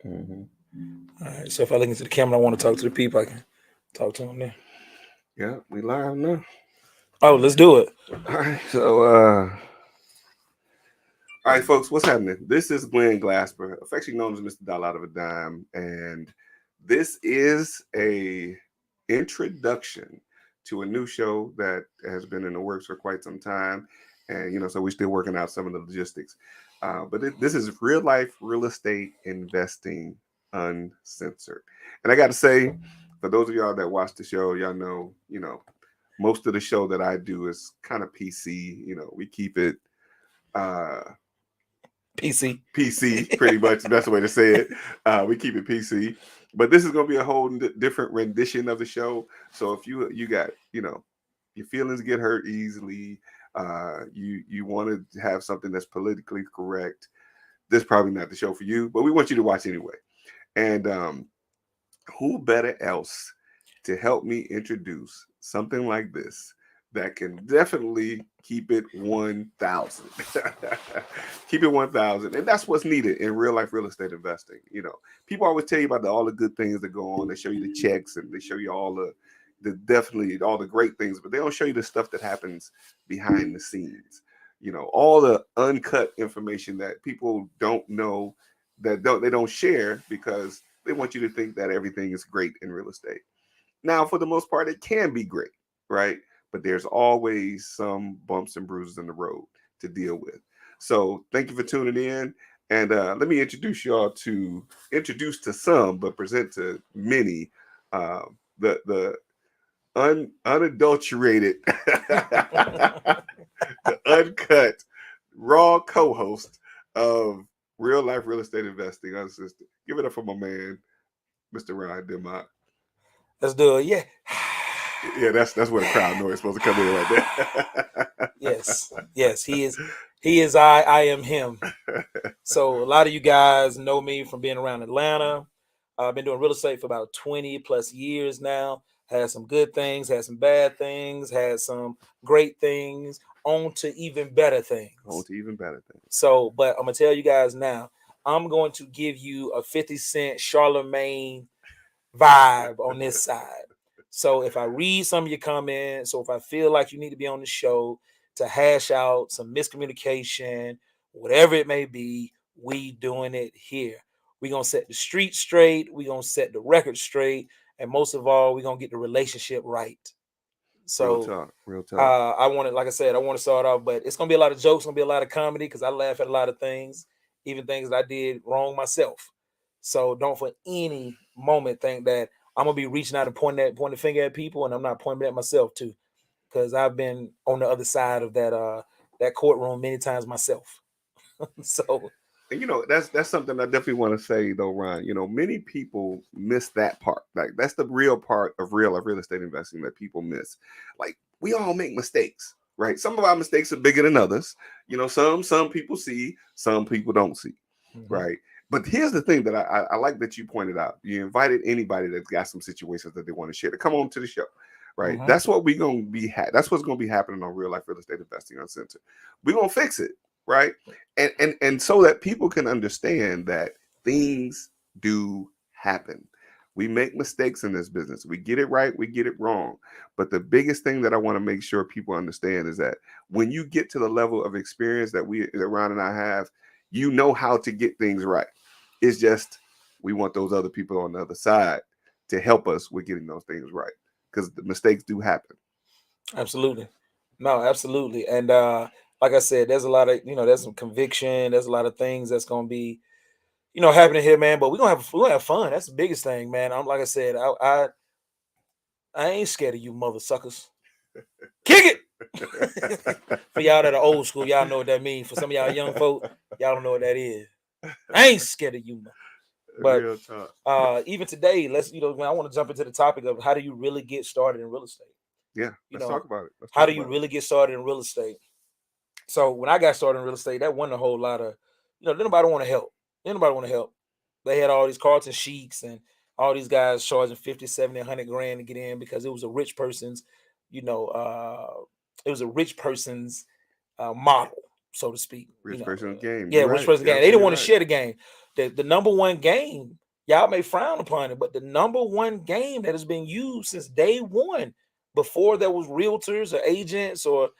Mm-hmm. All right. So if I look into the camera, I want to talk to the people. I can talk to them there. Yeah, we live now. Oh, let's do it. All right, so all right, folks, what's happening? This is Glenn Glasper, affectionately known as Mr. Dollar Out of a Dime, and this is a introduction to a new show that has been in the works for quite some time, and so we're still working out some of the logistics. This is real life real estate investing uncensored, and I got to say, for those of y'all that watch the show, y'all know, most of the show that I do is kind of PC. We keep it. Uh, PC. PC, pretty much. That's the way to say it. We keep it PC, but this is going to be a whole different rendition of the show. So if you got your feelings get hurt easily, you want to have something that's politically correct, this is probably not the show for you. But we want you to watch anyway. And who better else to help me introduce something like this that can definitely keep it 1,000. Keep it 1,000. And that's what's needed in real life real estate investing. People always tell you about all the good things that go on. They show you the checks and they show you all the definitely all the great things, but they don't show you the stuff that happens behind the scenes. All the uncut information that people don't know, they don't share because they want you to think that everything is great in real estate. Now, for the most part, it can be great, right? But there's always some bumps and bruises in the road to deal with. So thank you for tuning in. And let me introduce to some, but present to many, uh, the unadulterated, the uncut, raw co-host of Real Life Real Estate Investing Uncensored. Give it up for my man, Mr. Ryan Demott. Let's do it. Yeah. Yeah, that's where the crowd noise is supposed to come in right there. Yes. Yes. He is. He is I. I am him. So a lot of you guys know me from being around Atlanta. I've been doing real estate for about 20 plus years now. Had some good things, had some bad things, had some great things, on to even better On things. to even better things. So, but I'm gonna tell you guys now, I'm going to give you a 50 Cent Charlemagne vibe on this side. So if I read some of your comments, or if I feel like you need to be on the show to hash out some miscommunication, whatever it may be, we doing it here. We're gonna set the street straight, we're gonna set the record straight, and most of all, we're gonna get the relationship right. Real So talk, real talk. I want to, like I said, I want to start off, but it's gonna be a lot of jokes, gonna be a lot of comedy because I laugh at a lot of things, even things that I did wrong myself. So don't for any moment think that I'm gonna be reaching out and pointing the finger at people, and I'm not pointing at myself too, because I've been on the other side of that courtroom many times myself. So And that's something I definitely want to say though, Ron. Many people miss that part. Like that's the real part of real estate investing that people miss. Like we all make mistakes, right? Some of our mistakes are bigger than others. Some people see, some people don't see, mhm, right? But here's the thing that I like that you pointed out. You invited anybody that's got some situations that they want to share to come on to the show, right? mhm, That's what we're gonna be. That's what's gonna be happening on Real Life Real Estate Investing Uncensored. We're gonna fix it, right? And so that people can understand that things do happen. We make mistakes in this business. We get it right, we get it wrong. But the biggest thing that I want to make sure people understand is that when you get to the level of experience that Ron and I have, you know how to get things right. It's just we want those other people on the other side to help us with getting those things right because the mistakes do happen. absolutely, no, absolutely, and like I said, there's a lot of there's some conviction, there's a lot of things that's gonna be happening here, man. But we're gonna have fun. That's the biggest thing, man. I'm like I said, I ain't scared of you, mother suckers. Kick it. For y'all that are old school, y'all know what that means. For some of y'all young folk, y'all don't know what that is. I ain't scared of you, but Real talk. even today, let's man, I want to jump into the topic of how do you really get started in real estate. Yeah, You let's know, talk about it. Let's how talk do you about it. really get started in real estate? So when I got started in real estate, that wasn't a whole lot of, didn't nobody want to help. Didn't nobody want to help. They had all these Carlton Sheiks and all these guys charging 50, 70, 100 grand to get in because it was a rich person's, you know, uh, it was a rich person's model, so to speak. Rich person's game. Yeah, You're rich right. person's You're game. They didn't absolutely want to right. share the game. the number one game, y'all may frown upon it, but the number one game that has been used since day one, before there was realtors or agents or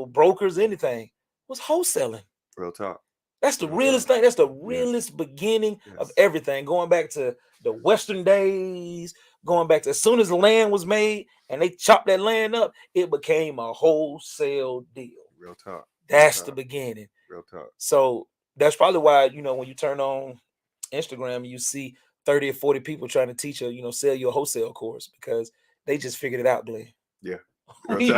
brokers, anything, was wholesaling. Real talk. That's the Real realest talk. thing. That's the Yes. realest beginning of Yes. everything. Going back to the Western days, going back to as soon as the land was made and they chopped that land up, it became a wholesale deal. Real talk. That's Real the talk. beginning. Real talk. So that's probably why, when you turn on Instagram, you see 30 or 40 people trying to teach you, sell you a wholesale course, because they just figured it out, Glenn. Yeah. We've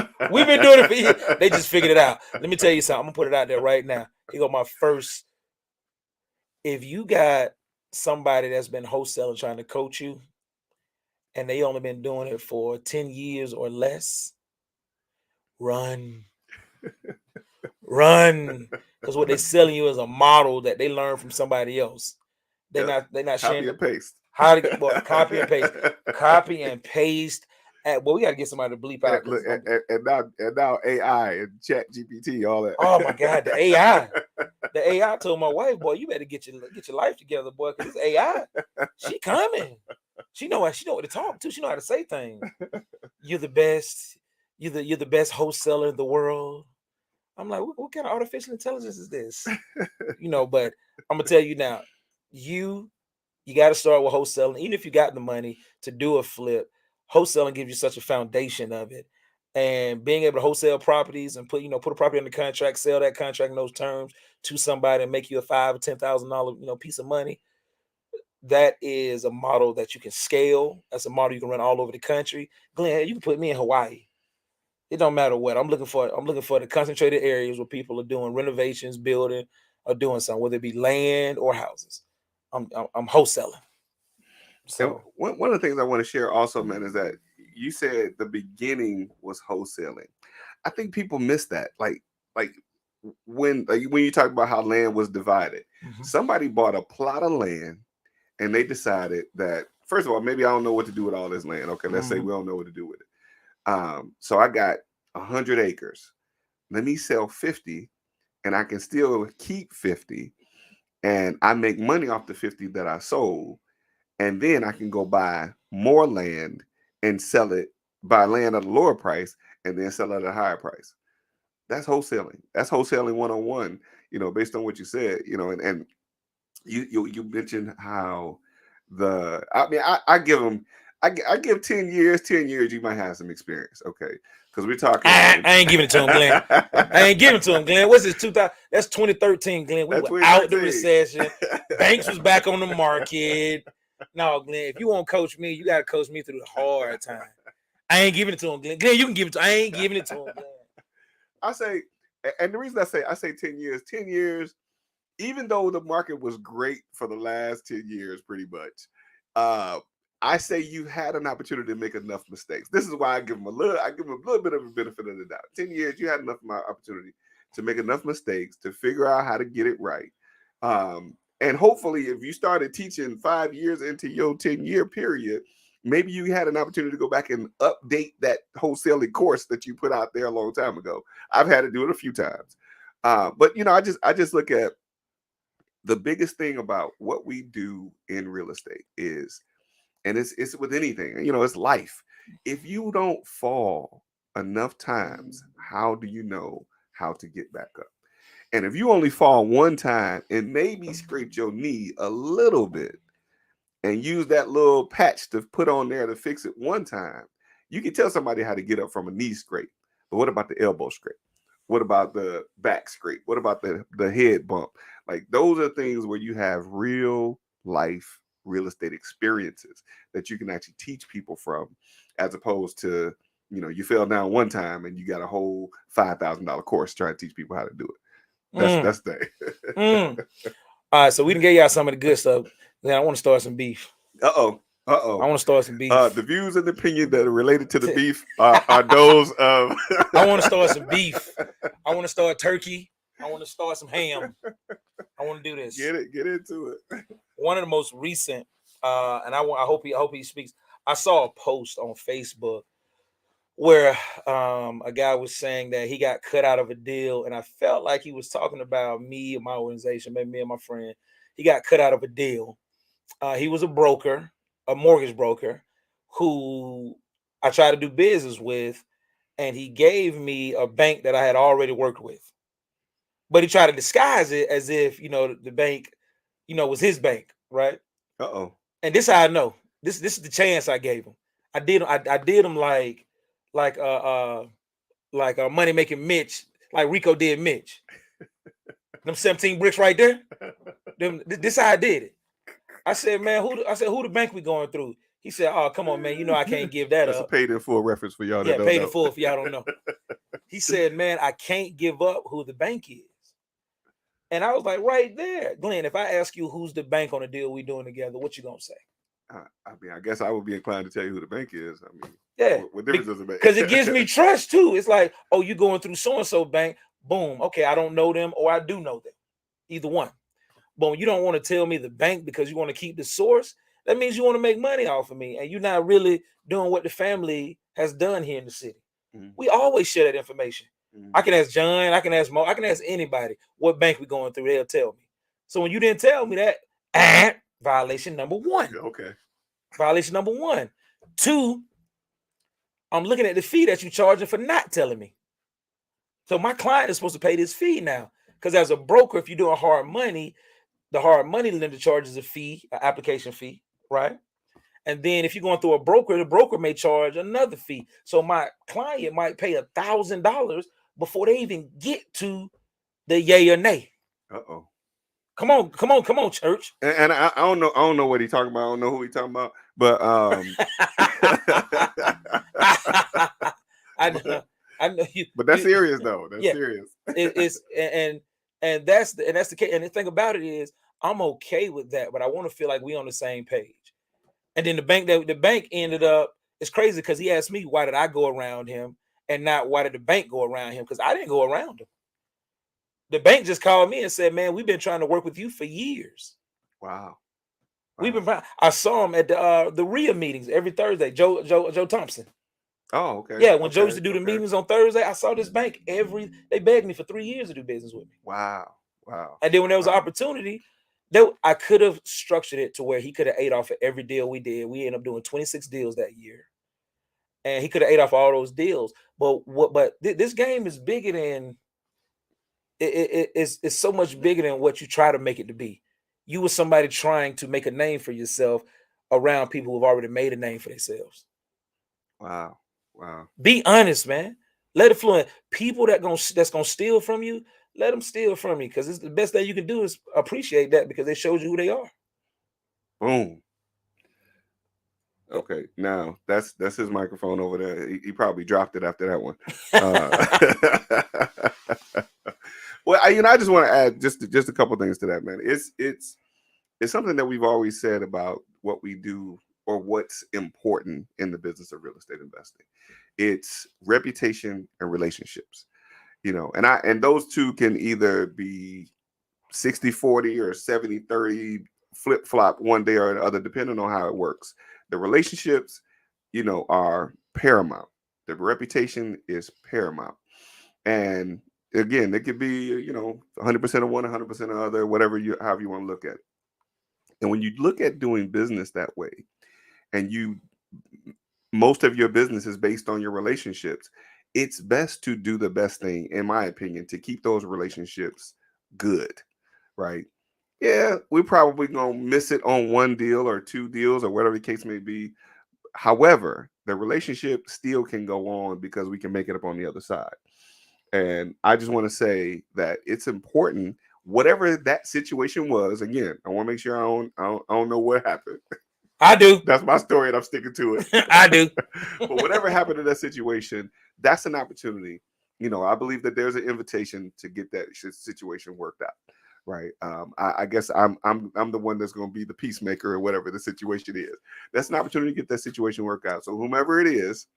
been doing it for years. They just figured it out. Let me tell you something. I'm gonna put it out there right now. Here go my first. If you got somebody that's been wholesaling trying to coach you, and they only been doing it for 10 years or less, run. Run. Because what they selling you is a model that they learned from somebody else. They're not sharing Copy and paste. how to get copy and paste. Copy and paste. We gotta get somebody to bleep out. And now AI and Chat GPT, all that. Oh my God, the AI. The AI told my wife, boy, you better get your life together, boy, because this AI, she coming. She know what to talk to. She know how to say things. You're the best. You're the best wholesaler in the world. I'm like, what kind of artificial intelligence is this? But I'm gonna tell you now, you got to start with wholesaling. Even if you got the money to do a flip, wholesaling gives you such a foundation of it. And being able to wholesale properties and put a property under contract, sell that contract in those terms to somebody and make you a $5,000 or $10,000 piece of money. That is a model that you can scale. That's a model you can run all over the country. Glenn, you can put me in Hawaii. It don't matter what. I'm looking for the concentrated areas where people are doing renovations, building, or doing something, whether it be land or houses. I'm wholesaling. So one of the things I want to share also, man, is that you said the beginning was wholesaling. I think people miss that. Like when you talk about how land was divided, somebody bought a plot of land and they decided that, first of all, maybe I don't know what to do with all this land. Okay, let's say we don't know what to do with it. So I got 100 acres. Let me sell 50 and I can still keep 50 and I make money off the 50 that I sold. And then I can go buy more land and sell it, buy land at a lower price and then sell it at a higher price. That's wholesaling. That's wholesaling 101, based on what you said, and you mentioned how I give them, I give 10 years, you might have some experience. Okay. Because we're talking. I ain't giving it to him, Glenn. I ain't giving it to him, Glenn. What's this? 2000? That's 2013, Glenn. We were out the recession. Banks was back on the market. No, Glenn. If you want to coach me, you got to coach me through the hard time. I ain't giving it to him, Glenn. Glenn, you can give it to him. I ain't giving it to him, Glenn. I say, and the reason I say 10 years, even though the market was great for the last 10 years, pretty much, I say you had an opportunity to make enough mistakes. This is why I give them a little bit of a benefit of the doubt. 10 years, you had enough opportunity to make enough mistakes to figure out how to get it right. And hopefully, if you started teaching 5 years into your 10-year period, maybe you had an opportunity to go back and update that wholesaling course that you put out there a long time ago. I've had to do it a few times. But I just look at the biggest thing about what we do in real estate is, and it's with anything, it's life. If you don't fall enough times, how do you know how to get back up? And if you only fall one time and maybe scrape your knee a little bit and use that little patch to put on there to fix it one time, you can tell somebody how to get up from a knee scrape. But what about the elbow scrape? What about the back scrape? What about the head bump? Like, those are things where you have real life real estate experiences that you can actually teach people from, as opposed to, you fell down one time and you got a whole $5,000 course trying to teach people how to do it. That's the thing. All right, so we didn't get y'all some of the good stuff. Then I want to start some beef. Uh-oh. I want to start some beef. The views and opinion that are related to the beef are those of... I want to start some beef. I want to start turkey. I want to start some ham. I want to do this. Get into it. One of the most recent, and I hope he speaks. I saw a post on Facebook where a guy was saying that he got cut out of a deal, and I felt like he was talking about me and my organization, maybe me and my friend. he got cut out of a deal. He was a broker, a mortgage broker, who I tried to do business with, and he gave me a bank that I had already worked with. But he tried to disguise it as if, the bank, was his bank, right? Uh-oh. And this how I know. This is the chance I gave him. I did him like money making Mitch, like Rico did Mitch. Them 17 bricks right there. This how I did it. I said, man, who the bank we going through? He said, oh, come on, man. I can't give that That's a up. paid in full reference for y'all that Yeah, don't paid in know. full if y'all don't know. He said, man, I can't give up who the bank is. And I was like, right there. Glenn, if I ask you who's the bank on the deal we doing together, what you gonna say? I mean, I guess I would be inclined to tell you who the bank is. I mean, Yeah. what difference does it make? Because it gives me trust too. It's like, oh, you going through so-and-so bank. Boom. Okay, I don't know them or I do know them. Either one. But you don't want to tell me the bank because you want to keep the source. That means you want to make money off of me. And you're not really doing what the family has done here in the city. Mm-hmm. We always share that information. Mm-hmm. I can ask John, I can ask Mo, I can ask anybody what bank we going through. They'll tell me. So when you didn't tell me that, violation number one. Okay. Violation number one. Two, I'm looking at the fee that you're charging for not telling me. So my client is supposed to pay this fee now. Because as a broker, if you're doing hard money, the hard money lender charges a fee, an application fee, right? And then if you're going through a broker, the broker may charge another fee. So my client might pay $1,000 before they even get to the yay or nay. Uh-oh. Come on, church. And I don't know what he's talking about. I don't know who he's talking about. But I know you. But that's serious though. That's serious. It's and that's the case. And the thing about it is, I'm okay with that, but I want to feel like we on the same page. And then the bank ended up. It's crazy because he asked me why did I go around him and not why did the bank go around him, because I didn't go around him. The bank just called me and said, "Man, we've been trying to work with you for years." Wow. We've been. I saw him at the RIA meetings every Thursday. Joe Thompson. Oh, okay. Yeah, when Joe used to do the meetings on Thursday, I saw this bank they begged me for 3 years to do business with me. Wow. And then when there was an opportunity, I could have structured it to where he could have ate off of every deal we did. We ended up doing 26 deals that year. And he could have ate off all those deals. But this game is bigger than it's so much bigger than what you try to make it to be. You were somebody trying to make a name for yourself around people who've already made a name for themselves. Wow. Be honest, man. Let it flow. People that's gonna steal from you, let them steal from you, because it's the best thing you can do is appreciate that because they showed you who they are. Boom. Okay, now that's his microphone over there. He probably dropped it after that one. Well, I just want to add just a couple things to that, man. It's something that we've always said about what we do or what's important in the business of real estate investing. It's reputation and relationships, and those two can either be 60-40 or 70-30 flip-flop one day or the other, depending on how it works. The relationships, are paramount. The reputation is paramount. And again, it could be, 100% of one, 100% of the other, however you want to look at it. And when you look at doing business that way, and most of your business is based on your relationships, it's best to do the best thing, in my opinion, to keep those relationships good, right? Yeah, we're probably going to miss it on one deal or two deals or whatever the case may be. However, the relationship still can go on because we can make it up on the other side. And I just want to say that it's important, whatever that situation was. Again, I want to make sure I don't know what happened. I do. That's my story, and I'm sticking to it. I do. But whatever happened in that situation, that's an opportunity. I believe that there's an invitation to get that situation worked out. Right. I guess I'm the one that's going to be the peacemaker or whatever the situation is. That's an opportunity to get that situation worked out. So whomever it is,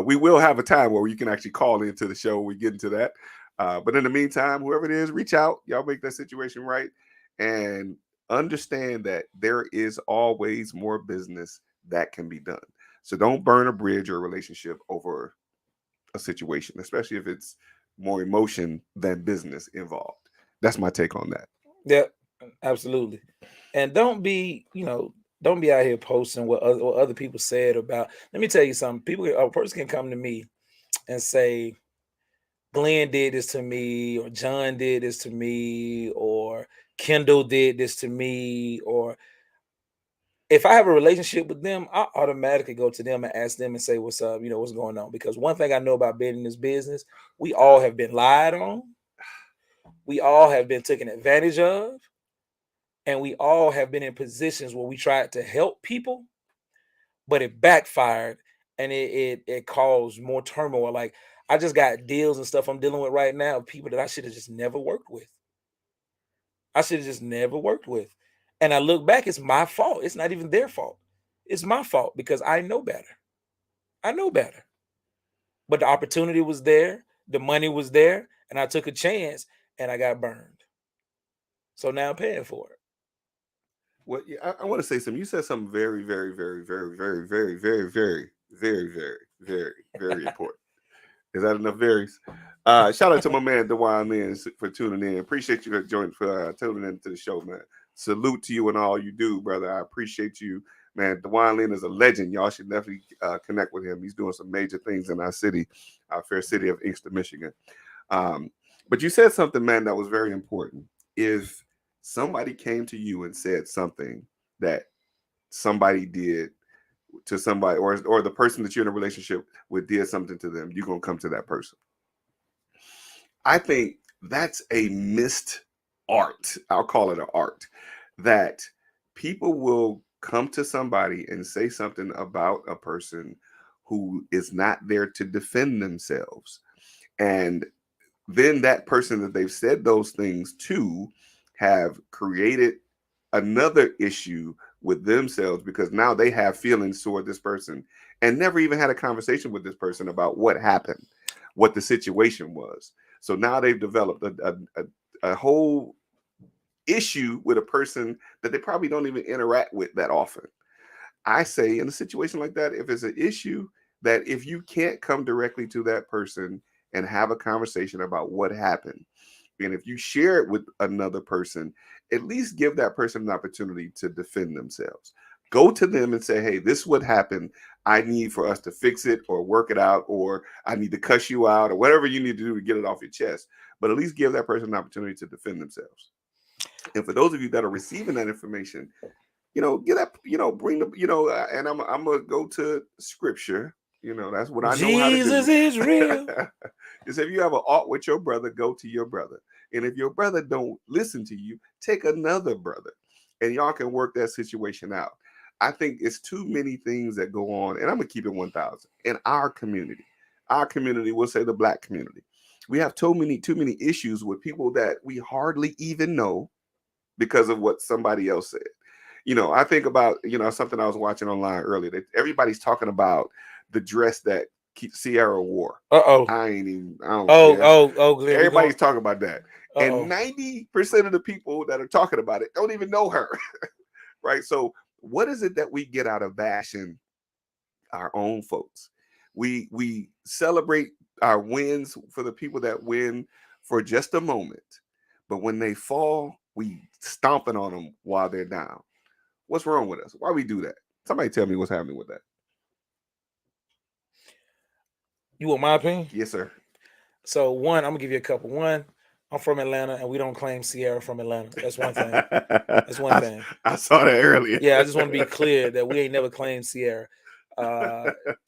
we will have a time where you can actually call into the show. We get into that. But in the meantime, whoever it is, reach out. Y'all make that situation right. And understand that there is always more business that can be done. So don't burn a bridge or a relationship over a situation, especially if it's more emotion than business involved. That's my take on that. Yeah, absolutely. And don't be out here posting what other people said about. Let me tell you something. A person can come to me and say, Glenn did this to me, or John did this to me, or Kendall did this to me, or if I have a relationship with them, I automatically go to them and ask them and say, what's up, what's going on? Because one thing I know about being in this business, we all have been lied on, we all have been taken advantage of, and we all have been in positions where we tried to help people, but it backfired, and it caused more turmoil. Like, I just got deals and stuff I'm dealing with right now of people that I should have just never worked with. I should have just never worked with. And I look back, it's my fault. It's not even their fault. It's my fault because I know better. I know better. But the opportunity was there, the money was there, and I took a chance and I got burned. So now I'm paying for it. Well, yeah, I want to say something. You said something very, very, very, very, very, very, very, very, very, very, very, very important. Is that enough varies? Shout out to my man Dewan Lynn for tuning in. Appreciate you for tuning in to the show, man. Salute to you and all you do, brother. I appreciate you, man. Dewan Lynn is a legend. Y'all should definitely connect with him. He's doing some major things in our city, our fair city of Inkster, Michigan. Um, but you said something, man, that was very important. If somebody came to you and said something that somebody did to somebody, or the person that you're in a relationship with did something to them, you're gonna come to that person. I think that's a missed art. I'll call it an art, that people will come to somebody and say something about a person who is not there to defend themselves. And then that person that they've said those things to have created another issue with themselves, because now they have feelings toward this person and never even had a conversation with this person about what happened, what the situation was. So now they've developed a whole issue with a person that they probably don't even interact with that often. I say in a situation like that, if it's an issue, that if you can't come directly to that person and have a conversation about what happened, and if you share it with another person, at least give that person an opportunity to defend themselves. Go to them and say, hey, this is what happened. I need for us to fix it or work it out, or I need to cuss you out, or whatever you need to do to get it off your chest. But at least give that person an opportunity to defend themselves. And for those of you that are receiving that information, get up, bring the, and I'm gonna go to scripture. That's what I know how to Jesus do. is real. Is if you have an art with your brother, go to your brother. And if your brother don't listen to you, take another brother, and y'all can work that situation out. I think it's too many things that go on, and I'm gonna keep it 1,000 in our community. Our community, we'll say the Black community. We have too many issues with people that we hardly even know because of what somebody else said. I think about, something I was watching online earlier, that everybody's talking about the dress that Sierra wore. Uh-oh. I don't Oh, care. oh, oh, Glenn, we going. Everybody's talking about that. And Uh-oh. 90% of the people that are talking about it don't even know her. Right? So what is it that we get out of bashing our own folks? We celebrate our wins for the people that win for just a moment. But when they fall, we stomping on them while they're down. What's wrong with us? Why we do that? Somebody tell me what's happening with that. You want my opinion? Yes, sir. So one, I'm gonna give you a couple. One, I'm from Atlanta, and we don't claim Sierra from Atlanta. That's one thing. That's one thing. I saw that earlier. Yeah, I just want to be clear that we ain't never claimed Sierra.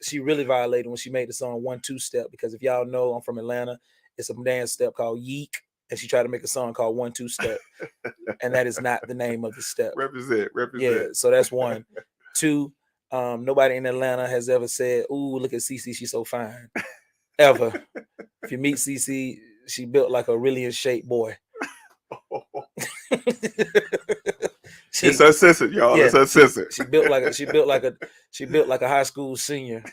She really violated when she made the song 1-2 Step, because if y'all know, I'm from Atlanta. It's a dance step called Yeek, and she tried to make a song called 1-2 Step, and that is not the name of the step. Represent. Yeah, so that's one. Two, nobody in Atlanta has ever said, "Ooh, look at CC, she's so fine." Ever. If you meet CC, she built like a really in shape boy. It's uncensored, y'all. Yeah, It's uncensored. she built like a high school senior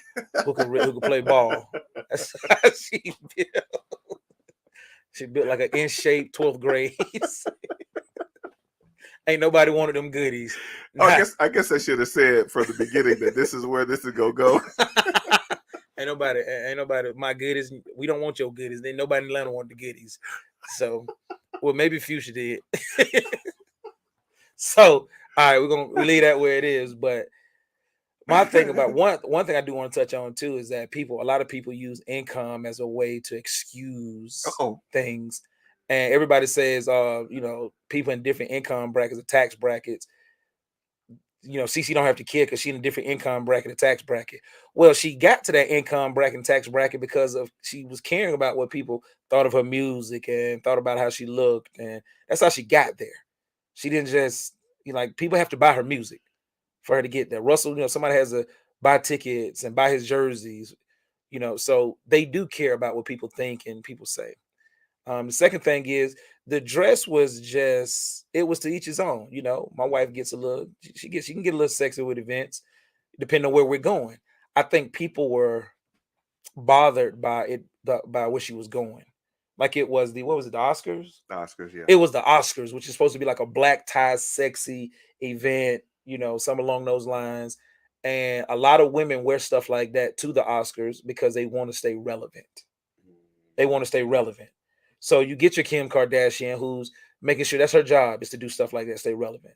who could play ball. That's how she built. She built like an in shape 12th grade. Ain't nobody wanted them goodies. Oh, I guess I should have said from the beginning that this is where this is gonna go. Ain't nobody. My goodies. We don't want your goodies. Then nobody in Atlanta want the goodies. So Well, maybe Fuchsia did. So, all right, we leave that where it is. But my thing about one thing I do want to touch on too is that a lot of people use income as a way to excuse Oh, things, and everybody says, people in different income brackets or tax brackets, CC don't have to care because she's in a different income bracket or tax bracket. Well, she got to that income bracket and tax bracket because of she was caring about what people thought of her music and thought about how she looked, and that's how she got there. She didn't just like people have to buy her music for her to get there. Russell, somebody has to buy tickets and buy his jerseys, so they do care about what people think and people say. The second thing is the dress was just it was to each his own. My wife gets a little she can get a little sexy with events, depending on where we're going. I think people were bothered by by where she was going. Like it was the what was it, the Oscars? the Oscars, yeah. It was the Oscars, which is supposed to be like a black tie sexy event, some along those lines. And a lot of women wear stuff like that to the Oscars because they want to stay relevant. They want to stay relevant. So you get your Kim Kardashian, who's making sure that's her job is to do stuff like that, stay relevant.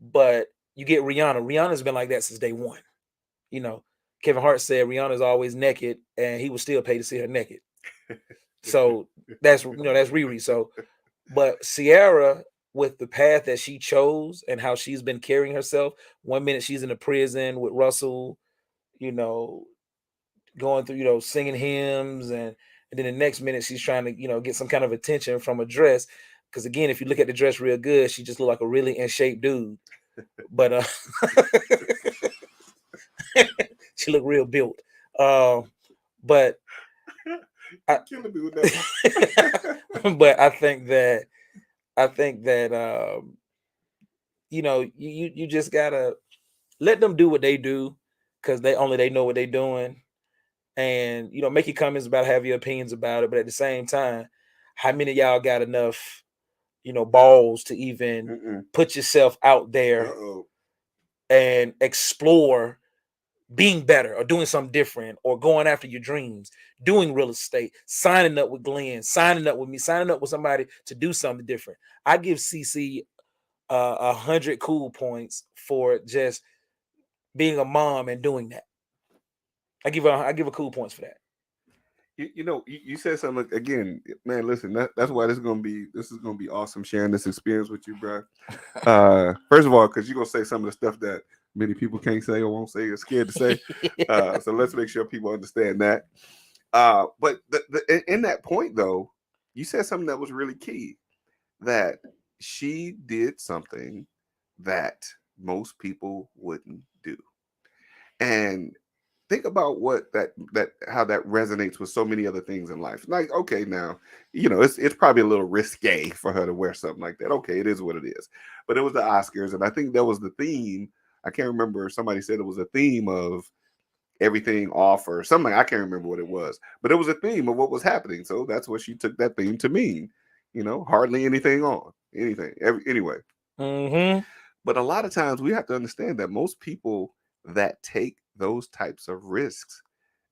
But you get Rihanna. Rihanna's been like that since day one. You know, Kevin Hart said Rihanna's always naked, and he would still pay to see her naked. So that's Riri. So, but Ciara, with the path that she chose and how she's been carrying herself, 1 minute she's in a prison with Russell, you know, going through, singing hymns, and then the next minute she's trying to, get some kind of attention from a dress. Because again, if you look at the dress real good, she just looked like a really in shape dude. But she looked real built. But Killing me with that one. but I think that you just gotta let them do what they do because they know what they're doing, and make your comments about have your opinions about it, but at the same time, how many of y'all got enough balls to even Mm-mm. put yourself out there Uh-oh. and explore being better or doing something different or going after your dreams, doing real estate, signing up with Glenn, signing up with me, signing up with somebody to do something different. I give CC 100 cool points for just being a mom and doing that. I give her cool points for that. You said something again, man. Listen, that's why this is gonna be awesome sharing this experience with you, bro. First of all, because you're gonna say some of the stuff that many people can't say or won't say or scared to say. So let's make sure people understand that. But in that point though, you said something that was really key. That she did something that most people wouldn't do, and think about what that how that resonates with so many other things in life. Like, okay, now it's probably a little risque for her to wear something like that. Okay, it is what it is. But it was the Oscars, and I think that was the theme. I can't remember. Somebody said it was a theme of everything off or something. I can't remember what it was, but it was a theme of what was happening. So that's what she took that theme to mean. Hardly anything on anything. Anyway, Mm-hmm. but a lot of times we have to understand that most people that take those types of risks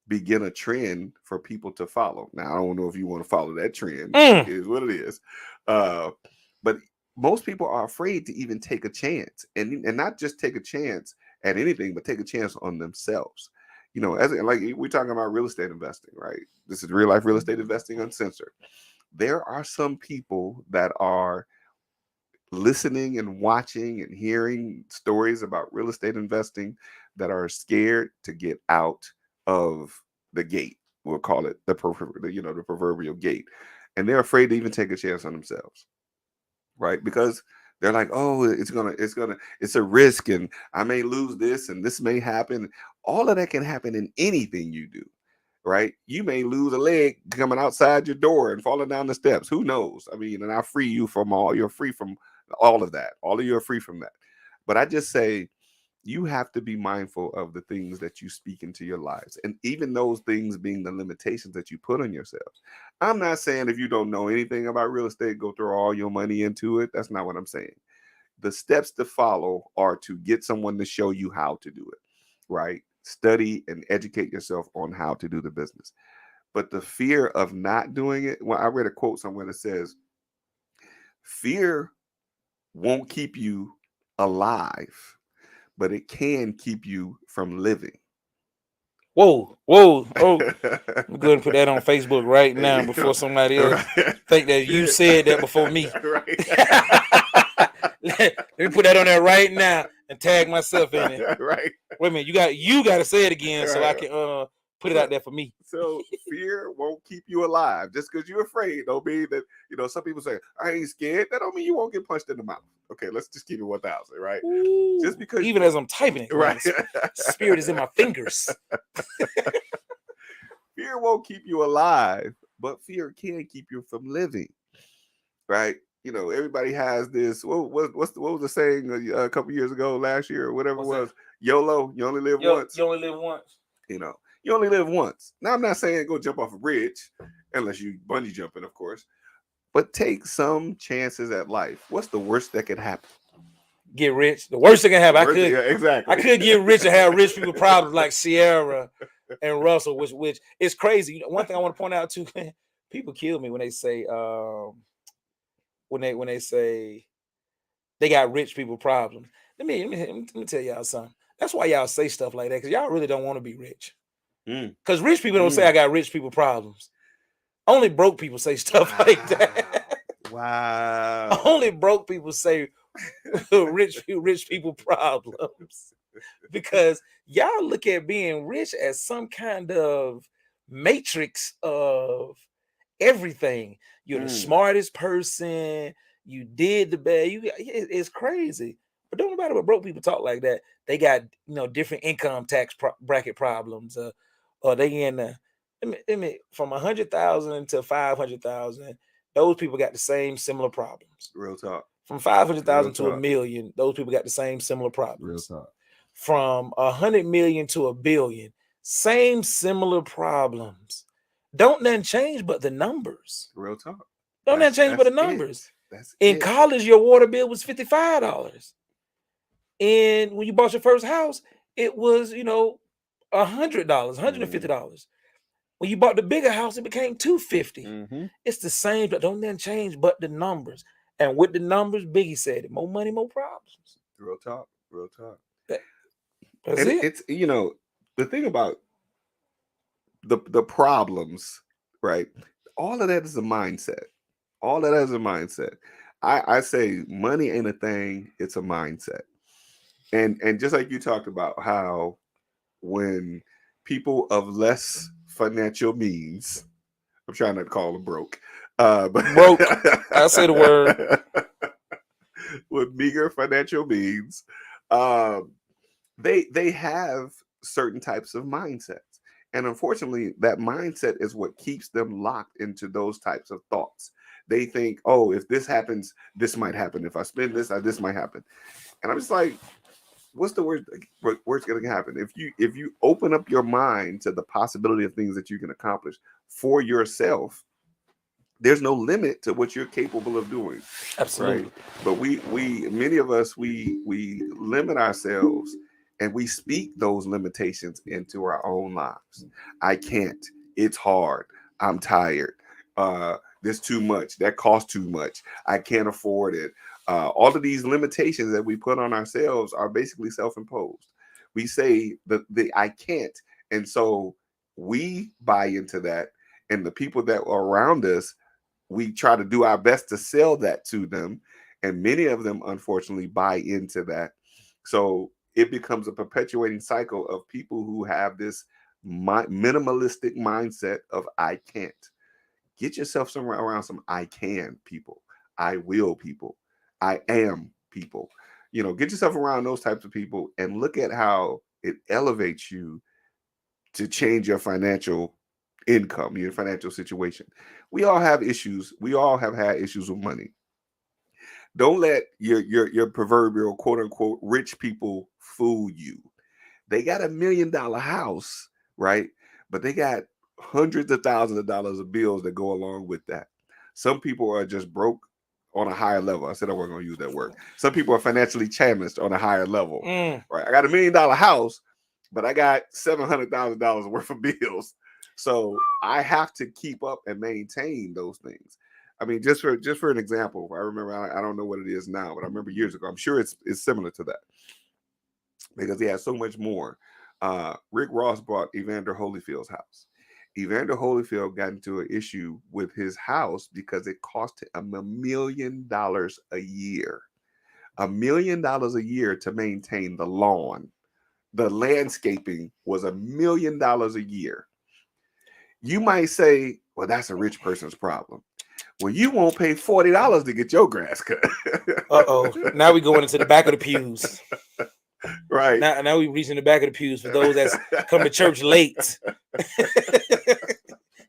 begin a trend for people to follow. Now, I don't know if you want to follow that trend. Mm. It is what it is. But most people are afraid to even take a chance, and not just take a chance at anything, but take a chance on themselves. As like we're talking about real estate investing, right? This is real life real estate investing uncensored. There are some people that are listening and watching and hearing stories about real estate investing that are scared to get out of the gate. We'll call it the proverbial gate, and they're afraid to even take a chance on themselves, right? Because they're like, oh, it's a risk, and I may lose this, and this may happen. All of that can happen in anything you do, right? You may lose a leg coming outside your door and falling down the steps. Who knows? I mean, and I free you from you're free from all of that. All of you are free from that. But I just say you have to be mindful of the things that you speak into your lives. And even those things being the limitations that you put on yourselves. I'm not saying if you don't know anything about real estate, go throw all your money into it. That's not what I'm saying. The steps to follow are to get someone to show you how to do it, right? Study and educate yourself on how to do the business. But the fear of not doing it, well, I read a quote somewhere that says, Fear won't keep you alive, but it can keep you from living. Whoa, whoa, oh, I'm going to put that on Facebook right now You know, before somebody else right? think that you Fear, said that before me. right? Let me put that on there right now and tag myself in it. Right, Wait a minute, you got to say it again so I right. can put it So, out there for me. so fear won't keep you alive. Just because you're afraid don't mean that, some people say, I ain't scared. That don't mean you won't get punched in the mouth. Okay, let's just keep it 1,000, right? Ooh, Just because even as I'm typing it, man, right. the spirit is in my fingers. Fear won't keep you alive, but fear can keep you from living, right? Everybody has this. What was the saying a couple years ago, last year, or whatever it What's that? was? YOLO, you only live Yo, once. you only live once. You know, you only live once. Now, I'm not saying go jump off a bridge, unless you bungee jumping, of course. But take some chances at life. What's the worst that could happen? Get rich. The worst thing can happen, Yeah, exactly. I could get rich and have rich people problems like Sierra and Russell, which is crazy. One thing I want to point out too, people kill me when they say when they say they got rich people problems. Let me tell y'all something. That's why y'all say stuff like that, because y'all really don't want to be rich. Mm, Because rich people don't say mm. I got rich people problems. Only broke people say stuff like that. Wow. Only broke people say rich people problems. Because y'all look at being rich as some kind of matrix of everything. You're the Mm, smartest person. You did the best. It's crazy. But don't nobody but broke people talk like that. They got different income tax bracket problems, or they in from 100,000 to 500,000. Those people got the same similar problems. real talk. From Real 500,000 to a talk. million, those people got the same similar Real problems. talk. From 100 million to a billion, same similar problems. Don't nothing change but the numbers. Real talk. Don't nothing change but That's the it. numbers. That's In it. college, your water bill was $55. And when you bought your first house, it was, $100, $150. When you bought the bigger house, it became $250. Mm-hmm. It's the same, but don't nothing change but the numbers. And with the numbers, Biggie said it, more money, more problems. Real talk. Real talk. That's And it. it's the thing about the problems, right? All of that is a mindset. All of that is a mindset. I say money ain't a thing, it's a mindset. And just like you talked about how when people of less financial means, I'm trying not to call them broke, but Broke. I say the word. with meager financial means, um, they have certain types of mindsets, and unfortunately, that mindset is what keeps them locked into those types of thoughts. They think, oh, if this happens, this might happen. If I spend this, this might happen. And I'm just like, what's the worst? What's going to happen if you open up your mind to the possibility of things that you can accomplish for yourself? There's no limit to what you're capable of doing, right? Absolutely. But we many of us we limit ourselves, and we speak those limitations into our own lives. I can't. It's hard. I'm tired. There's too much. That costs too much. I can't afford it. All of these limitations that we put on ourselves are basically self-imposed. We say the I can't, and so we buy into that, and the people that are around us, we try to do our best to sell that to them, and many of them unfortunately buy into that. So it becomes a perpetuating cycle of people who have this minimalistic mindset of I can't. Get yourself somewhere around some I can people, I will people, I am people. Get yourself around those types of people and look at how it elevates you to change your financial income, your financial situation. We all have issues. We all have had issues with money. Don't let your proverbial quote unquote rich people fool you. They got $1 million house, right? But they got hundreds of thousands of dollars of bills that go along with that. Some people are just broke on a higher level. I said I wasn't going to use that word. Some people are financially challenged on a higher level, right? I got $1 million house, but I got $700,000 worth of bills. So I have to keep up and maintain those things. I mean, just for an example, I remember, I don't know what it is now, but I remember years ago. I'm sure it's similar to that because he has so much more. Rick Ross bought Evander Holyfield's house. Evander Holyfield got into an issue with his house because it cost him $1 million a year. $1 million a year to maintain the lawn. The landscaping was $1 million a year. You might say, well, that's a rich person's problem. Well, you won't pay $40 to get your grass cut. Now we going into the back of the pews. Right. Now we reaching the back of the pews for those that's come to church late.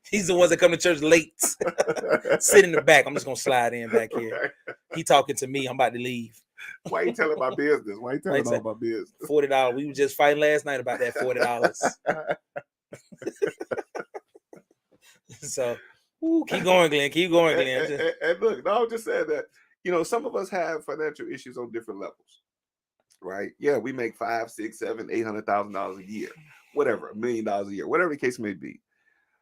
He's the ones that come to church late. Sit in the back. I'm just gonna slide in back here. Right. He talking to me. I'm about to leave. Why you telling my business? Why you telling all my business? $40. We were just fighting last night about that $40. So keep going, Glenn. Keep going, Glenn. And look, no, I'm just saying that, some of us have financial issues on different levels. Right? Yeah, we make $500,000, $600,000, $700,000, $800,000 a year, whatever, $1 million a year, whatever the case may be.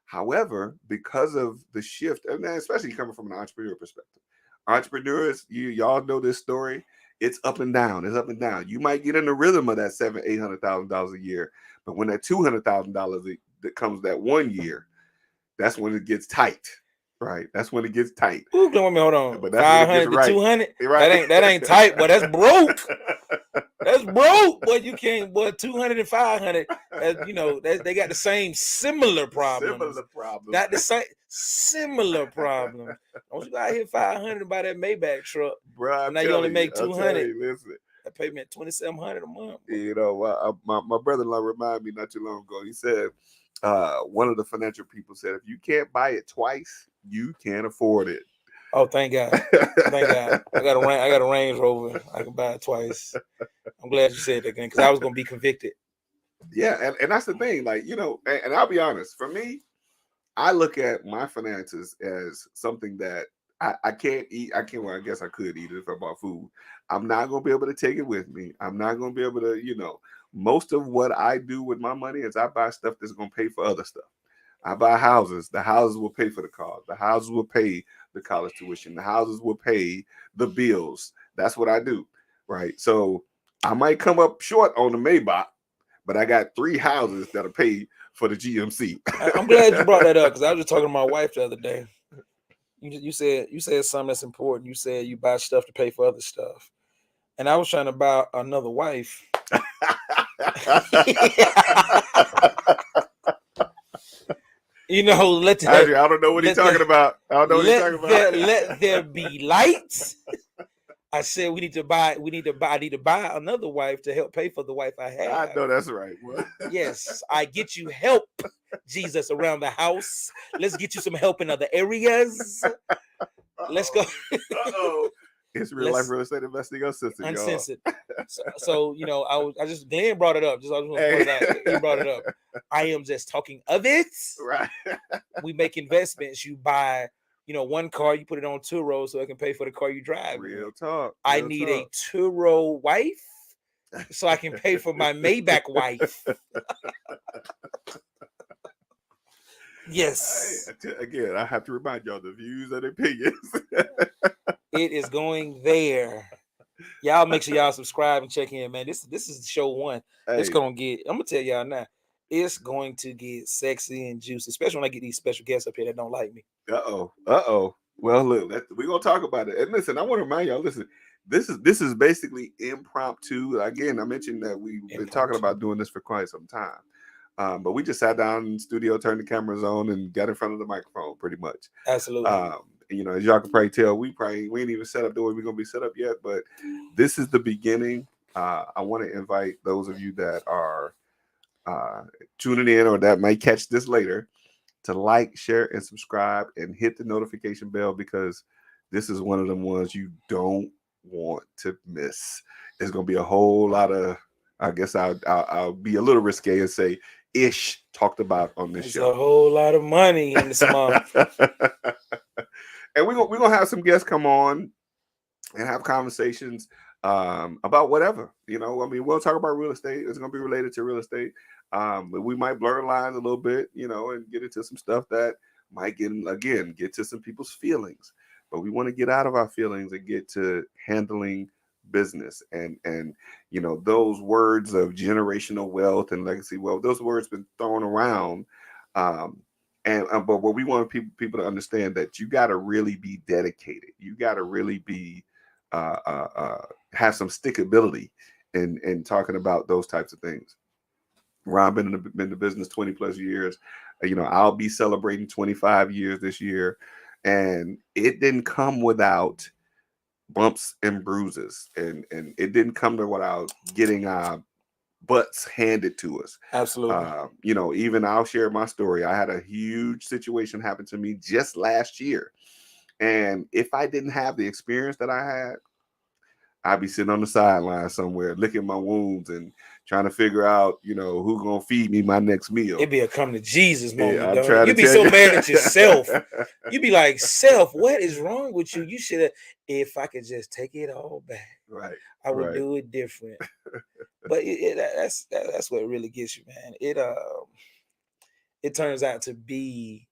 However, because of the shift, and especially coming from an entrepreneur perspective, entrepreneurs, y'all know this story. It's up and down. It's up and down. You might get in the rhythm of that $700,000-$800,000 a year, but when that $200,000 that comes that 1 year, that's when it gets tight. Right, that's when it gets tight. Ooh, hold on. But 500 to 200. Right. That ain't tight, but that's broke. That's broke. But you can't. But 200 and 500. They got the same similar problems. Not the same similar problem. Don't you go out here 500 and buy that Maybach truck? Bro, now you only make 200. Listen, that payment $2,700 a month. My brother-in-law reminded me not too long ago. He said, one of the financial people said, if you can't buy it twice, you can't afford it. Oh, thank God. Thank God. I got a Range Rover. I can buy it twice. I'm glad you said that, again, because I was going to be convicted. Yeah, and that's the thing. Like, and I'll be honest. For me, I look at my finances as something that I can't eat. I guess I could eat it if I bought food. I'm not going to be able to take it with me. I'm not going to be able to, most of what I do with my money is I buy stuff that's going to pay for other stuff. I buy houses. The houses will pay for the cars. The houses will pay the college tuition. The houses will pay the bills. That's what I do, right? So I might come up short on the Maybach, but I got 3 houses that'll pay for the GMC. I'm glad you brought that up because I was just talking to my wife the other day. You said something that's important. You said you buy stuff to pay for other stuff, and I was trying to buy another wife. I don't know what he's talking about. I don't know what he's talking about. Let there be lights. I said I need to buy another wife to help pay for the wife I have. I know that's right. Yes, I get you help, Jesus, around the house. Let's get you some help in other areas. Let's go. It's real life real estate investing uncensored. Uncensored. So Glenn brought it up. He brought it up. I am just talking of it. Right. We make investments. You buy, one car, you put it on Turo so it can pay for the car you drive. Real talk. I need a Turo wife so I can pay for my Maybach wife. Yes. Again, I have to remind y'all the views and opinions. It is going there. Y'all make sure y'all subscribe and check in, man. This is show 1. Hey. It's gonna get. I'm gonna tell y'all now. It's going to get sexy and juicy, especially when I get these special guests up here that don't like me. Uh-oh. Well, look, we're gonna talk about it. And listen, I want to remind y'all. Listen, this is basically impromptu. Again, I mentioned that we've been talking about doing this for quite some time. But we just sat down in the studio, turned the cameras on, and got in front of the microphone pretty much. Absolutely. As y'all can probably tell, we ain't even set up the way we're going to be set up yet, but this is the beginning. I want to invite those of you that are tuning in or that might catch this later to like, share, and subscribe and hit the notification bell because this is one of them ones you don't want to miss. There's going to be a whole lot of, I guess I'll be a little risque and say ish talked about on this show. A whole lot of money in this month. And we're gonna have some guests come on and have conversations about whatever. We'll talk about real estate. It's gonna be related to real estate. But we might blur lines a little bit, and get into some stuff that might get to some people's feelings. but we want to get out of our feelings and get to handling business. And those words of generational wealth and legacy wealth, those words been thrown around. Um, and but what we want people to understand that you got to really be dedicated. You got to really be uh, uh, uh, have some stickability in talking about those types of things. Ron been in the business 20 plus years. I'll be celebrating 25 years this year, and it didn't come without bumps and bruises, and it didn't come without getting our butts handed to us. Absolutely. Even I'll share my story. I had a huge situation happen to me just last year, and if I didn't have the experience that I had, I'd be sitting on the sideline somewhere, licking my wounds and trying to figure out, who's gonna feed me my next meal. It'd be a come to Jesus moment, Yeah, I'm dog. trying to You'd be tell so you. mad at yourself. You'd be like, self, what is wrong with you? You should have, if I could just take it all back, Right, I would right. do it different. But that's what really gets you, man. It turns out to be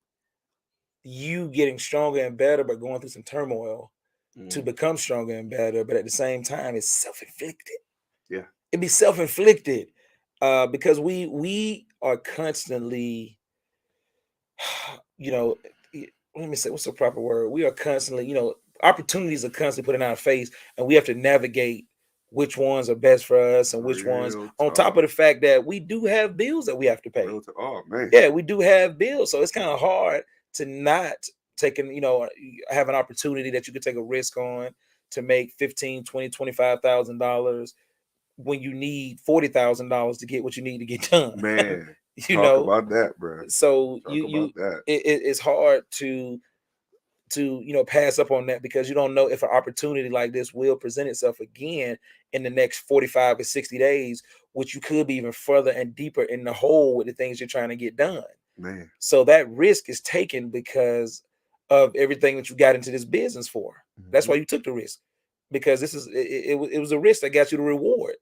you getting stronger and better, but going through some turmoil to become stronger and better. But at the same time, it's self-inflicted. Yeah. It'd be self-inflicted because we are constantly, you know, let me say, what's the proper word? We are constantly, opportunities are constantly put in our face, and we have to navigate which ones are best for us and which ones. Real On top talk. of the fact that we do have bills that we have to pay. Real talk. Oh man. Yeah, we do have bills, so it's kind of hard to not have an opportunity that you could take a risk on to make 15, 20, $25,000 when you need $40,000 to get what you need to get done. Man, you talk know, about that, bro. so Talk about that. it's hard to pass up on that because you don't know if an opportunity like this will present itself again in the next 45 or 60 days, which you could be even further and deeper in the hole with the things you're trying to get done. Man. So that risk is taken because of everything that you got into this business for. That's why you took the risk, because it was a risk that got you the reward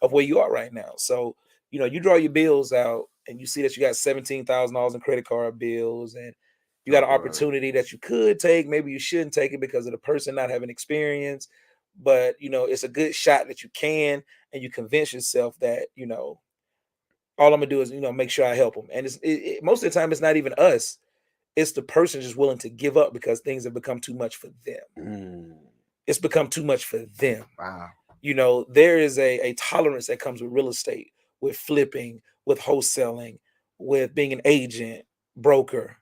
of where you are right now. So, you draw your bills out and you see that you got $17,000 in credit card bills, and you got an opportunity that you could take. Maybe you shouldn't take it because of the person not having experience, but it's a good shot that you can, and you convince yourself that, all I'm gonna do is, make sure I help them. And most of the time, it's not even us. It's the person just willing to give up because things have become too much for them. It's become too much for them. Wow. There is a tolerance that comes with real estate, with flipping, with wholesaling, with being an agent, broker.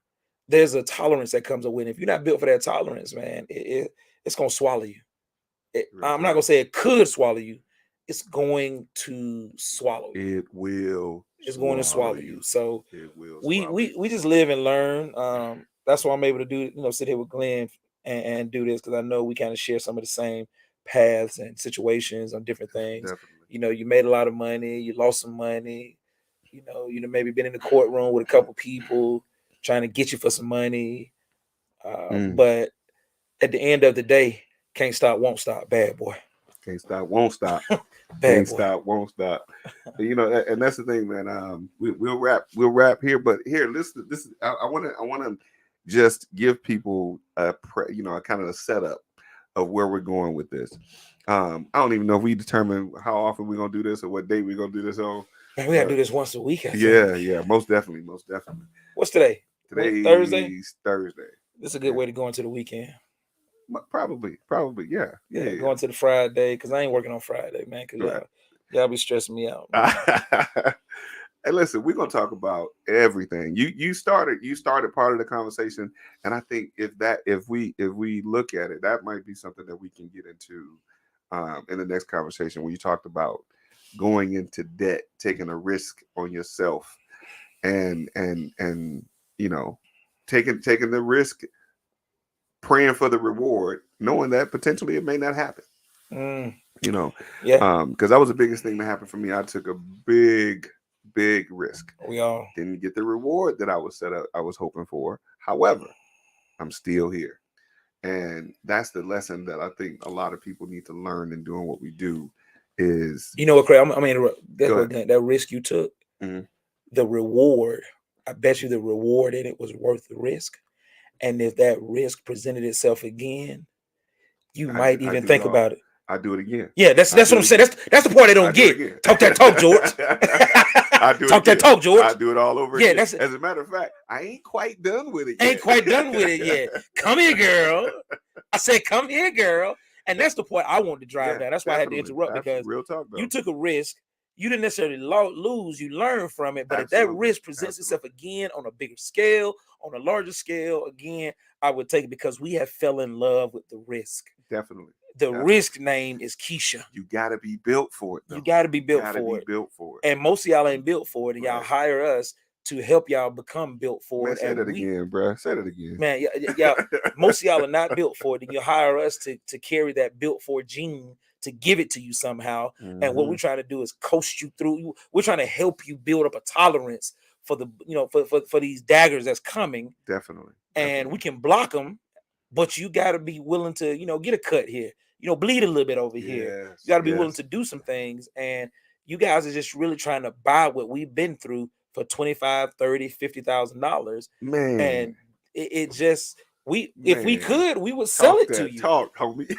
There's a tolerance that comes with it. If you're not built for that tolerance, man, it's gonna swallow you. I'm not gonna say it could swallow you. It's going to swallow you. It will. It's going to swallow you. So it will we just live and learn. That's why I'm able to do, sit here with Glenn and do this, because I know we kind of share some of the same paths and situations on different things. Definitely. You made a lot of money, you lost some money, maybe been in the courtroom with a couple people trying to get you for some money. But at the end of the day, can't stop, won't stop. Bad boy. Can't stop, won't stop. Bad Can't boy. stop, won't stop. And that's the thing, man. We'll wrap here, but here, listen. This I want to just give people a kind of a setup of where we're going with this. I don't even know if we determine how often we're gonna do this or what date we're gonna do this on. Man, we gotta do this once a week. I think. Yeah, most definitely. What's today? Today's Thursday. Thursday. This is a good way to go into the weekend. Probably, yeah. Going to the Friday, because I ain't working on Friday, man. Because y'all be stressing me out. And listen, we're gonna talk about everything. You started part of the conversation, and I think if we look at it, that might be something that we can get into in the next conversation, when you talked about going into debt, taking a risk on yourself, and taking the risk, praying for the reward, knowing that potentially it may not happen. Because that was the biggest thing that happened for me. I took a big risk. We all didn't get the reward that I was hoping for. However, I'm still here, and that's the lesson that I think a lot of people need to learn in doing what we do. Is what, Craig? That risk you took, the reward. I bet you the reward in it was worth the risk. And if that risk presented itself again, you might I even do it think all. about it. I do it again. Yeah, that's I what do I'm it saying. again. That's the part they I don't do it get. again. Talk that talk, George. I do it Talk that again. talk, George. I do it all over Yeah, again. that's As a matter of fact, I ain't quite done with it ain't yet. quite done with it yet. Come here, girl. I said, come here, girl. And that's the point I wanted to drive Yeah, down. That's why I had to definitely. interrupt, because Real talk you though. took a risk. You didn't necessarily lose. You learn from it. But if that Absolutely. risk presents itself again on a bigger scale, on a larger scale, again, I would take it, because we have fell in love with the risk. Definitely. The risk name is Keisha. You got to be built for it, though. You got to be built Gotta for be it. built for it. And most of y'all ain't built for it. And y'all Right. hire us to help y'all become built for Man, it. say And that again, bro. Say that again. man, yeah, most of y'all are not built for it. And you hire us to carry that built for gene, to give it to you somehow. And what we're trying to do is coast you through. We're trying to help you build up a tolerance for the, for these daggers that's coming. Definitely. And we can block them, but you got to be willing to, get a cut here, bleed a little bit over here. You got to be willing to do some things. And you guys are just really trying to buy what we've been through for $25,000, $30,000, $50,000. Man. And it just, if we could, we would sell it to you. Talk, homie.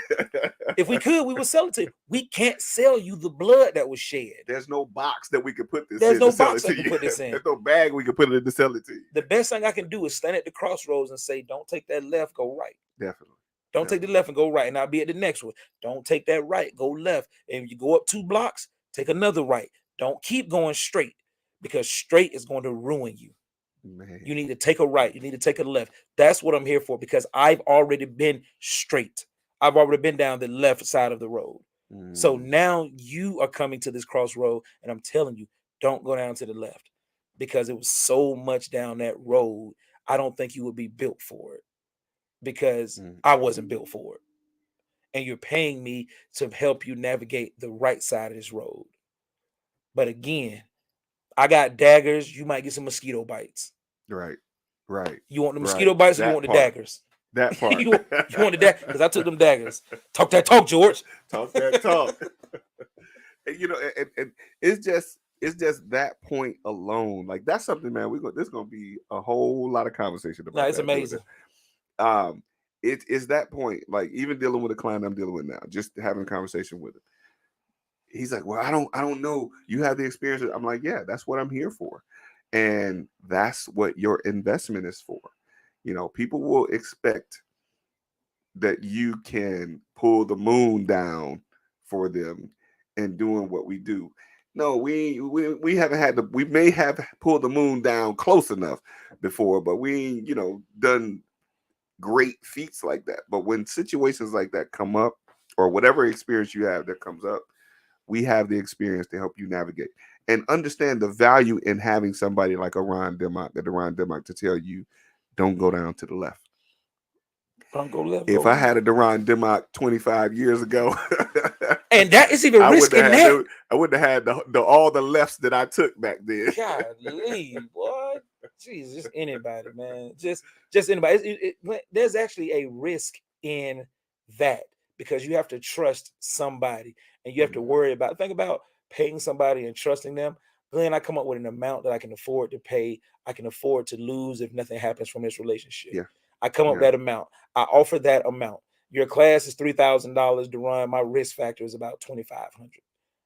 If we could, we would sell it to you. We can't sell you the blood that was shed. There's no box that we could put this There's in no to sell box it I to can you. put this in. There's no bag we can put it in to sell it to you. The best thing I can do is stand at the crossroads and say, don't take that left, go right. Definitely. Don't take the left and go right. And I'll be at the next one. Don't take that right, go left. And if you go up 2 blocks, take another right. Don't keep going straight, because straight is going to ruin you. Man. You need to take a right. You need to take a left. That's what I'm here for, because I've already been straight. I've already been down the left side of the road. So now you are coming to this crossroad, and I'm telling you, don't go down to the left, because it was so much down that road. I don't think you would be built for it, because I wasn't built for it. And you're paying me to help you navigate the right side of this road. But again, I got daggers. You might get some mosquito bites. Right. You want the mosquito bites, or you want the daggers? That part. you want the daggers? Because I took them daggers. Talk that talk, George. Talk that talk. And it's just that point alone. Like, that's something, man. There's gonna be a whole lot of conversation about. No, it's amazing. It's that point. Like, even dealing with a client I'm dealing with now, just having a conversation with him. He's like, well, I don't know. You have the experience. I'm like, yeah, that's what I'm here for. And that's what your investment is for. People will expect that you can pull the moon down for them and doing what we do. No, we haven't had we may have pulled the moon down close enough before, but we ain't, done great feats like that. But when situations like that come up, or whatever experience you have that comes up, we have the experience to help you navigate and understand the value in having somebody like a Ron Dimmock to tell you, don't go down to the left. Don't go left. If I had a Deron Dimmock 25 years ago, and that is even risking that. I wouldn't have had all the lefts that I took back then. Golly, boy. Jeez, just anybody, man. Just anybody. There's actually a risk in that, because you have to trust somebody, and you have to worry about. Think about paying somebody and trusting them. Then I come up with an amount that I can afford to pay. I can afford to lose if nothing happens from this relationship. Yeah. I come up with that amount. I offer that amount. Your class is $3,000 to run. My risk factor is about $2,500.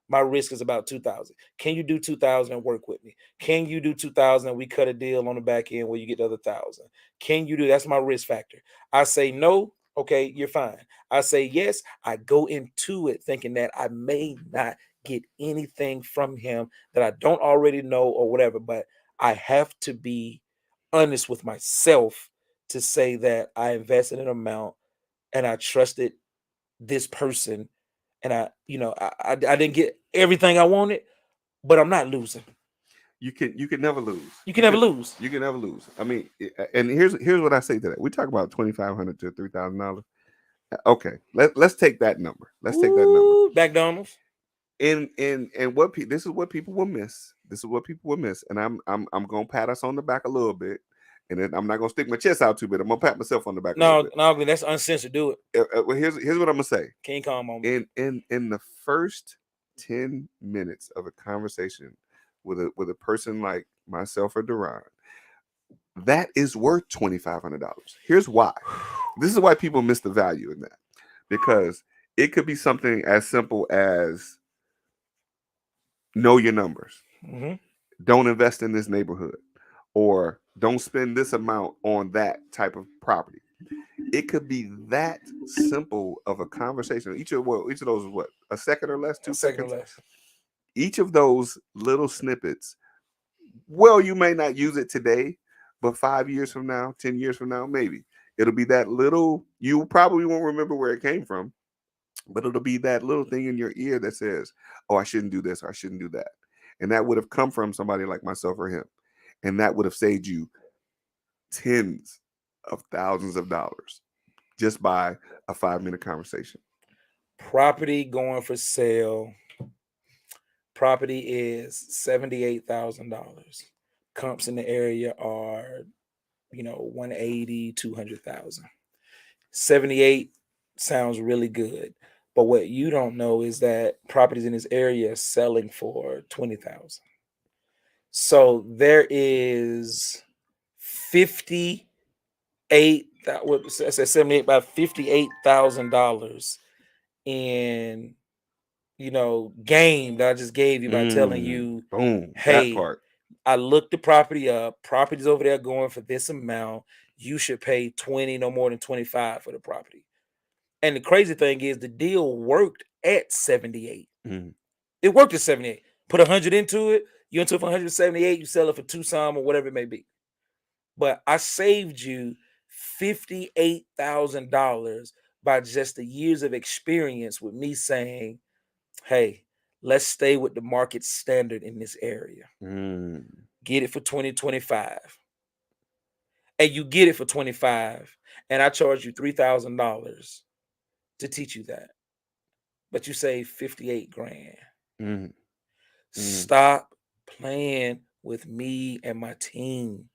My risk is about $2,000. Can you do $2,000 and work with me? Can you do $2,000 and we cut a deal on the back end where you get the other $1,000? Can you do? That's my risk factor. I say no. Okay, you're fine. I say yes. I go into it thinking that I may not get anything from him that I don't already know or whatever, but I have to be honest with myself to say that I invested an amount and I trusted this person, and I didn't get everything I wanted, but I'm not losing. You can never lose. You can never lose. You can never lose. I mean, and here's what I say to that. We talk about $2,500 to $3,000. Okay, let's take that number. Let's take that number. McDonald's. And this is what people will miss. This is what people will miss. And I'm gonna pat us on the back a little bit. And then I'm not gonna stick my chest out too bit. I'm gonna pat myself on the back. No, that's uncensored. Do it. Well, here's what I'm gonna say. King Kong moment. In the first 10 minutes of a conversation with a person like myself or Duran, that is worth $2,500. Here's why. This is why people miss the value in that, because it could be something as simple as know your numbers, Mm-hmm. don't invest in this neighborhood, or don't spend this amount on that type of property. It could be that simple of a conversation. Each of those is what, a second or less, A two second or seconds. less. Each of those little snippets, well, you may not use it today, but 5 years from now, 10 years from now, maybe it'll be that little. You probably won't remember where it came from, but it'll be that little thing in your ear that says, "Oh, I shouldn't do this, or I shouldn't do that," and that would have come from somebody like myself or him, and that would have saved you tens of thousands of dollars just by a 5 minute conversation. Property going for sale. Property is $78,000. Comps in the area are, 180, 200,000. 78 sounds really good. But what you don't know is that properties in this area are selling for 20,000. So there is 58 that what I said 78 about $58,000 in game that I just gave you by telling you, Boom, that hey, part. I looked the property up. Properties over there going for this amount. You should pay 20, no more than 25 for the property. And the crazy thing is the deal worked at 78. Mm. It worked at 78. Put 100 into it. You into it for 178, you sell it for two some or whatever it may be. But I saved you $58,000 by just the years of experience with me saying, hey, let's stay with the market standard in this area. Mm. Get it for 2025. And you get it for 25. And I charge you $3,000 to teach you that. But you save 58 grand. Mm. Mm. Stop playing with me and my team.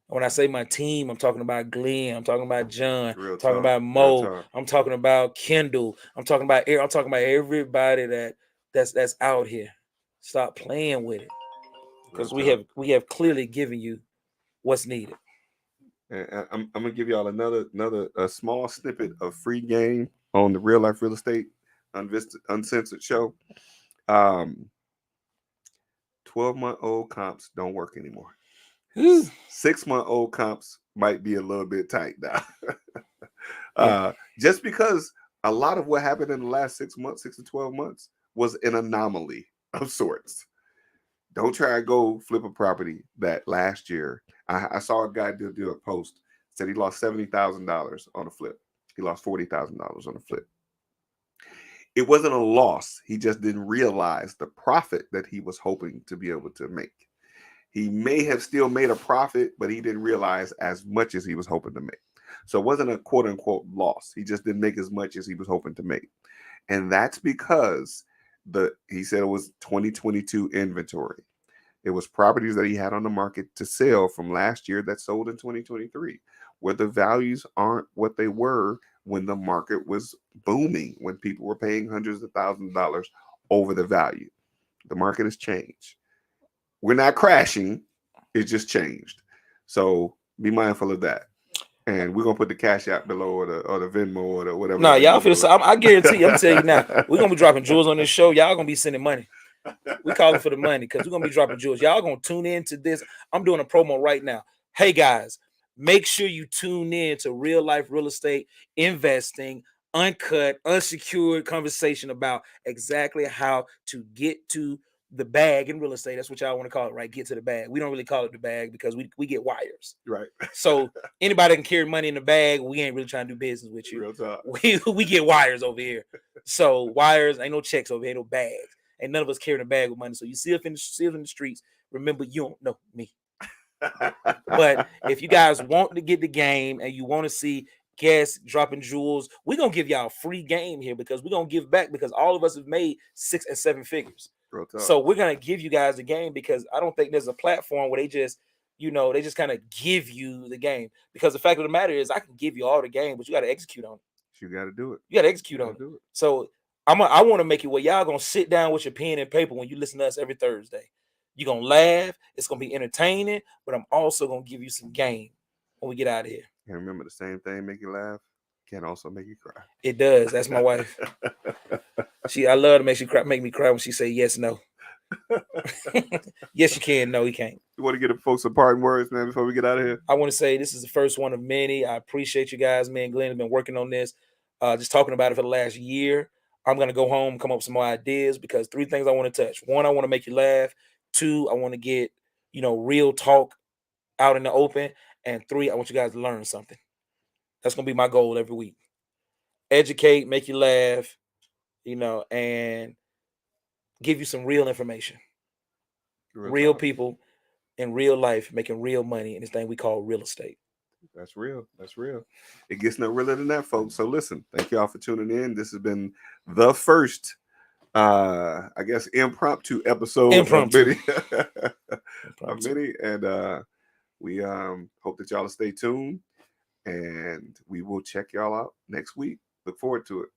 When I say my team, I'm talking about Glenn. I'm talking about John. Real I'm talking talk. about Real Mo. talk. I'm talking about Kendall. I'm talking about everybody that's out here. Stop playing with it, Real because we talk. have clearly given you what's needed. And I'm gonna give y'all another a small snippet of free game on the Real Life Real Estate Uncensored show. Um, 12-month-old comps don't work anymore. 6-month-old comps might be a little bit tight now. Yeah. Just because a lot of what happened in the last 6 months, 6 to 12 months, was an anomaly of sorts. Don't try to go flip a property that last year. I saw a guy do a post, said he lost $70,000 on a flip. He lost $40,000 on a flip. It wasn't a loss. He just didn't realize the profit that he was hoping to be able to make. He may have still made a profit, but he didn't realize as much as he was hoping to make. So it wasn't a quote unquote loss. He just didn't make as much as he was hoping to make. And that's because he said it was 2022 inventory. It was properties that he had on the market to sell from last year that sold in 2023, where the values aren't what they were when the market was booming, when people were paying hundreds of thousands of dollars over the value. The market has changed. We're not crashing, it just changed. So be mindful of that. And we're gonna put the cash out below, or the Venmo, or the whatever the Nah, way y'all we feel do so. it. I guarantee you. I'm telling you now. We're gonna be dropping jewels on this show. Y'all gonna be sending money. We calling for the money because we're gonna be dropping jewels. Y'all gonna tune in to this. I'm doing a promo right now. Hey guys, make sure you tune in to Real Life Real Estate Investing, uncut, unsecured conversation about exactly how to get to the bag in real estate. That's what y'all want to call it, right? Get to the bag. We don't really call it the bag because we get wires. Right. So anybody can carry money in the bag. We ain't really trying to do business with you. Real talk. We get wires over here. So wires, ain't no checks over here, no bags. Ain't none of us carrying a bag with money. So you see us in the streets, remember you don't know me. But if you guys want to get the game and you want to see guests dropping jewels, we're gonna give y'all free game here because we're gonna give back, because all of us have made 6 and 7 figures. So we're gonna give you guys the game, because I don't think there's a platform where they just kind of give you the game. Because the fact of the matter is, I can give you all the game, but you got to execute on it. You got to do it. You got to execute on it. So I want to make it where y'all gonna sit down with your pen and paper when you listen to us every Thursday. You're gonna laugh. It's gonna be entertaining, but I'm also gonna give you some game when we get out of here. And remember, the same thing make you laugh can also make you cry. It does. That's my wife. I love to make me cry when she say yes, no. Yes, you can. No, he can't. You want to get folks some parting words, man, before we get out of here? I want to say this is the first one of many. I appreciate you guys. Me and Glenn have been working on this, just talking about it for the last year. I'm gonna go home, come up with some more ideas, because 3 things I want to touch. 1, I want to make you laugh. 2, I want to get real talk out in the open. And 3, I want you guys to learn something. That's gonna be my goal every week. Educate, make you laugh, and give you some real information. Real people in real life making real money in this thing we call real estate. That's real. That's real. It gets no realer than that, folks. So listen, thank y'all for tuning in. This has been the first, I guess, impromptu episode of many. Of many. And we hope that y'all will stay tuned. And we will check y'all out next week. Look forward to it.